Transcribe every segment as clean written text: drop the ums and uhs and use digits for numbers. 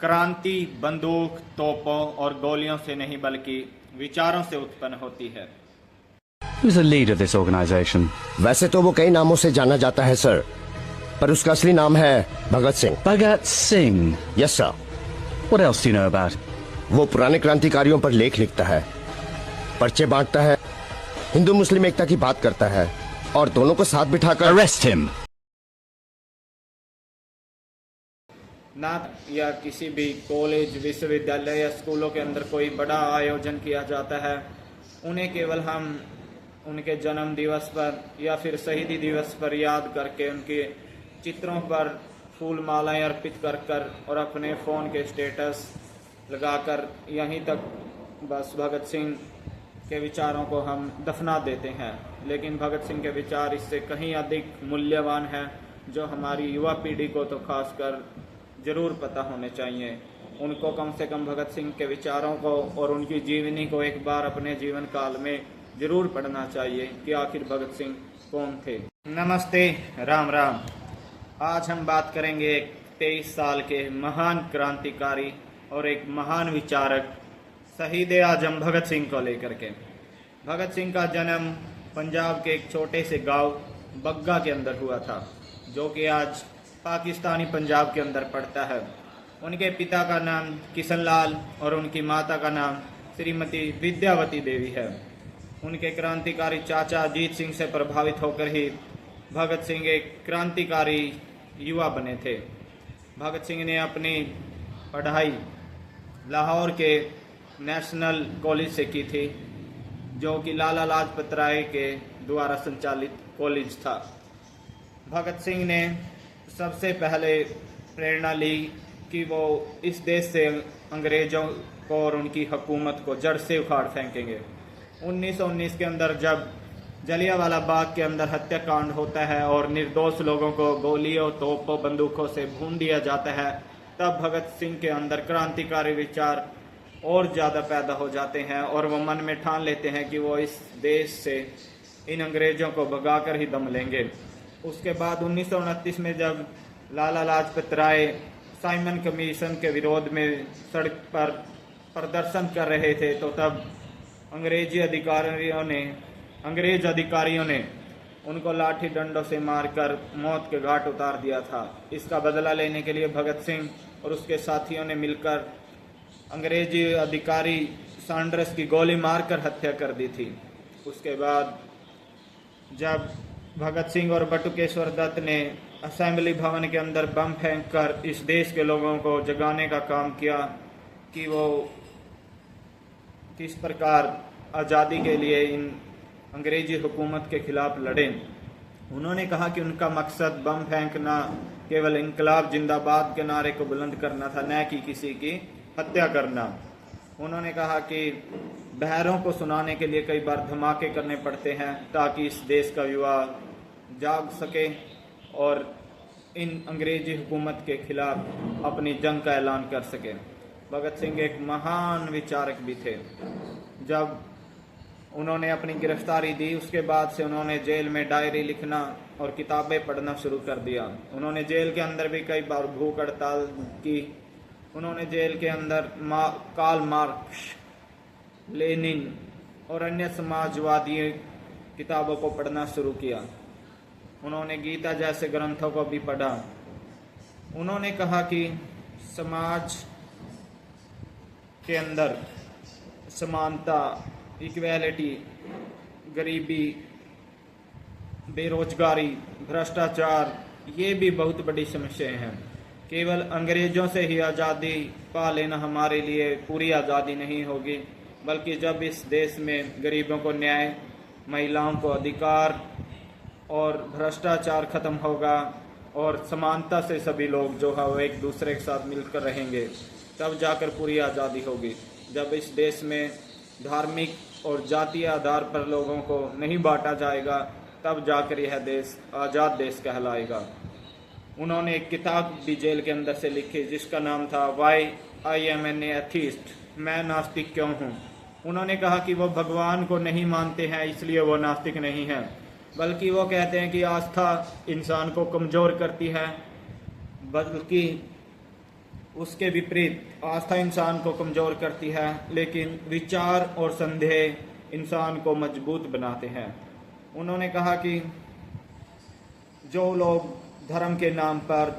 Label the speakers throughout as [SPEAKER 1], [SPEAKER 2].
[SPEAKER 1] क्रांति बंदूक, तोपों और गोलियों से नहीं बल्कि विचारों से उत्पन्न होती है।
[SPEAKER 2] Who's the leader of this organization?
[SPEAKER 3] वैसे तो वो कई नामों से जाना जाता है सर, पर उसका असली नाम है Bhagat Singh.
[SPEAKER 2] Bhagat Singh.
[SPEAKER 3] Yes sir.
[SPEAKER 2] What else do you know about?
[SPEAKER 3] वो पुराने क्रांतिकारियों पर लेख लिखता है, पर्चे बांटता है, हिंदू मुस्लिम एकता की बात करता है और दोनों को साथ बिठाकर
[SPEAKER 2] Arrest him.
[SPEAKER 1] ना या किसी भी कॉलेज, विश्वविद्यालय या स्कूलों के अंदर कोई बड़ा आयोजन किया जाता है, उन्हें केवल हम उनके जन्म दिवस पर या फिर शहीदी दिवस पर याद करके उनके चित्रों पर फूल मालाएं अर्पित कर कर और अपने फ़ोन के स्टेटस लगाकर यहीं तक बस भगत सिंह के विचारों को हम दफना देते हैं। लेकिन भगत सिंह के विचार इससे कहीं अधिक मूल्यवान है, जो हमारी युवा पीढ़ी को तो खासकर ज़रूर पता होने चाहिए। उनको कम से कम भगत सिंह के विचारों को और उनकी जीवनी को एक बार अपने जीवन काल में ज़रूर पढ़ना चाहिए कि आखिर भगत सिंह कौन थे। नमस्ते, राम राम। आज हम बात करेंगे एक 23 साल के महान क्रांतिकारी और एक महान विचारक शहीद आजम भगत सिंह को लेकर के। भगत सिंह का जन्म पंजाब के एक छोटे से गांव बग्गा के अंदर हुआ था, जो कि आज पाकिस्तानी पंजाब के अंदर पड़ता है। उनके पिता का नाम किशन लाल और उनकी माता का नाम श्रीमती विद्यावती देवी है। उनके क्रांतिकारी चाचा अजीत सिंह से प्रभावित होकर ही भगत सिंह एक क्रांतिकारी युवा बने थे। भगत सिंह ने अपनी पढ़ाई लाहौर के नेशनल कॉलेज से की थी, जो कि लाला लाजपत राय के द्वारा संचालित कॉलेज था। भगत सिंह ने सबसे पहले प्रेरणा ली कि वो इस देश से अंग्रेज़ों को और उनकी हुकूमत को जड़ से उखाड़ फेंकेंगे। 1919 के अंदर जब जलियांवाला बाग के अंदर हत्याकांड होता है और निर्दोष लोगों को गोलियों, तोपों, बंदूकों से भून दिया जाता है, तब भगत सिंह के अंदर क्रांतिकारी विचार और ज़्यादा पैदा हो जाते हैं और वो मन में ठान लेते हैं कि वो इस देश से इन अंग्रेज़ों को भगाकर ही दम लेंगे। उसके बाद 1929 में जब लाला लाजपत राय साइमन कमीशन के विरोध में सड़क पर प्रदर्शन कर रहे थे, तो तब अंग्रेज अधिकारियों ने उनको लाठी डंडों से मारकर मौत के घाट उतार दिया था। इसका बदला लेने के लिए भगत सिंह और उसके साथियों ने मिलकर अंग्रेजी अधिकारी सैंडर्स की गोली मारकर हत्या कर दी थी। उसके बाद जब भगत सिंह और बटुकेश्वर दत्त ने असेंबली भवन के अंदर बम फेंककर इस देश के लोगों को जगाने का काम किया कि वो किस प्रकार आज़ादी के लिए इन अंग्रेजी हुकूमत के खिलाफ लड़ें, उन्होंने कहा कि उनका मकसद बम फेंकना केवल इनकलाब जिंदाबाद के नारे को बुलंद करना था, न कि किसी की हत्या करना। उन्होंने कहा कि बहरों को सुनाने के लिए कई बार धमाके करने पड़ते हैं ताकि इस देश का युवा जाग सके और इन अंग्रेजी हुकूमत के खिलाफ अपनी जंग का ऐलान कर सके। भगत सिंह एक महान विचारक भी थे। जब उन्होंने अपनी गिरफ्तारी दी, उसके बाद से उन्होंने जेल में डायरी लिखना और किताबें पढ़ना शुरू कर दिया। उन्होंने जेल के अंदर भी कई बार भूख हड़ताल की। उन्होंने जेल के अंदर कार्ल मार्क्स, लेनिन और अन्य समाजवादी किताबों को पढ़ना शुरू किया। उन्होंने गीता जैसे ग्रंथों को भी पढ़ा। उन्होंने कहा कि समाज के अंदर समानता, इक्वेलिटी, गरीबी, बेरोजगारी, भ्रष्टाचार, ये भी बहुत बड़ी समस्याएं हैं। केवल अंग्रेज़ों से ही आज़ादी पा लेना हमारे लिए पूरी आज़ादी नहीं होगी, बल्कि जब इस देश में गरीबों को न्याय, महिलाओं को अधिकार और भ्रष्टाचार खत्म होगा और समानता से सभी लोग जो है वो एक दूसरे के साथ मिलकर रहेंगे, तब जाकर पूरी आज़ादी होगी। जब इस देश में धार्मिक और जातीय आधार पर लोगों को नहीं बांटा जाएगा, तब जाकर यह देश आज़ाद देश कहलाएगा। उन्होंने एक किताब भी जेल के अंदर से लिखी जिसका नाम था why I am an atheist, मैं नास्तिक क्यों हूँ। उन्होंने कहा कि वो भगवान को नहीं मानते हैं इसलिए वो नास्तिक नहीं हैं, बल्कि वो कहते हैं कि आस्था इंसान को कमज़ोर करती है, बल्कि उसके विपरीत आस्था इंसान को कमजोर करती है, लेकिन विचार और संदेह इंसान को मजबूत बनाते हैं। उन्होंने कहा कि जो लोग धर्म के नाम पर,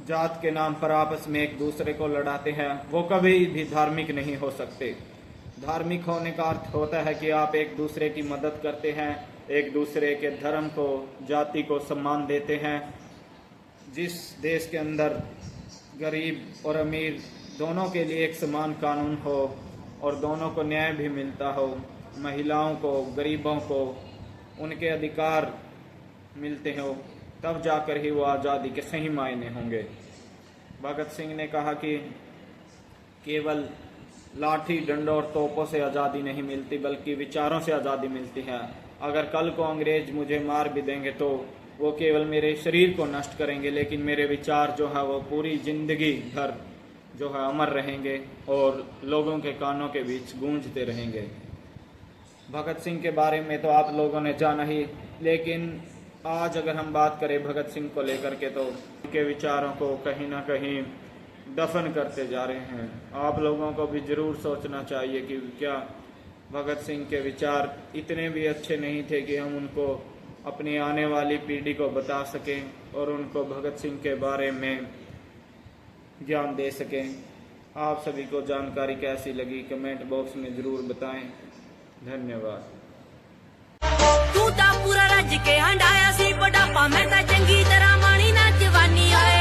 [SPEAKER 1] जात के नाम पर आपस में एक दूसरे को लड़ाते हैं, वो कभी भी धार्मिक नहीं हो सकते। धार्मिक होने का अर्थ होता है कि आप एक दूसरे की मदद करते हैं, एक दूसरे के धर्म को, जाति को सम्मान देते हैं। जिस देश के अंदर गरीब और अमीर दोनों के लिए एक समान कानून हो और दोनों को न्याय भी मिलता हो, महिलाओं को, गरीबों को उनके अधिकार मिलते हो, तब जाकर ही वो आज़ादी के सही मायने होंगे। भगत सिंह ने कहा कि केवल लाठी, डंडों और तोपों से आज़ादी नहीं मिलती, बल्कि विचारों से आज़ादी मिलती है। अगर कल को अंग्रेज मुझे मार भी देंगे तो वो केवल मेरे शरीर को नष्ट करेंगे, लेकिन मेरे विचार जो है वो पूरी जिंदगी भर जो है अमर रहेंगे और लोगों के कानों के बीच गूंजते रहेंगे। भगत सिंह के बारे में तो आप लोगों ने जाना ही, लेकिन आज अगर हम बात करें भगत सिंह को लेकर के, तो उनके विचारों को कहीं ना कहीं दफन करते जा रहे हैं। आप लोगों को भी जरूर सोचना चाहिए कि क्या भगत सिंह के विचार इतने भी अच्छे नहीं थे कि हम उनको अपनी आने वाली पीढ़ी को बता सकें और उनको भगत सिंह के बारे में ज्ञान दे सकें। आप सभी को जानकारी कैसी लगी कमेंट बॉक्स में जरूर बताएं। धन्यवाद।
[SPEAKER 4] तू ता पूरा रज के हंडाया सी बुढ़ापा, मैं ता चंगी तरह मानी ना जवानी आए।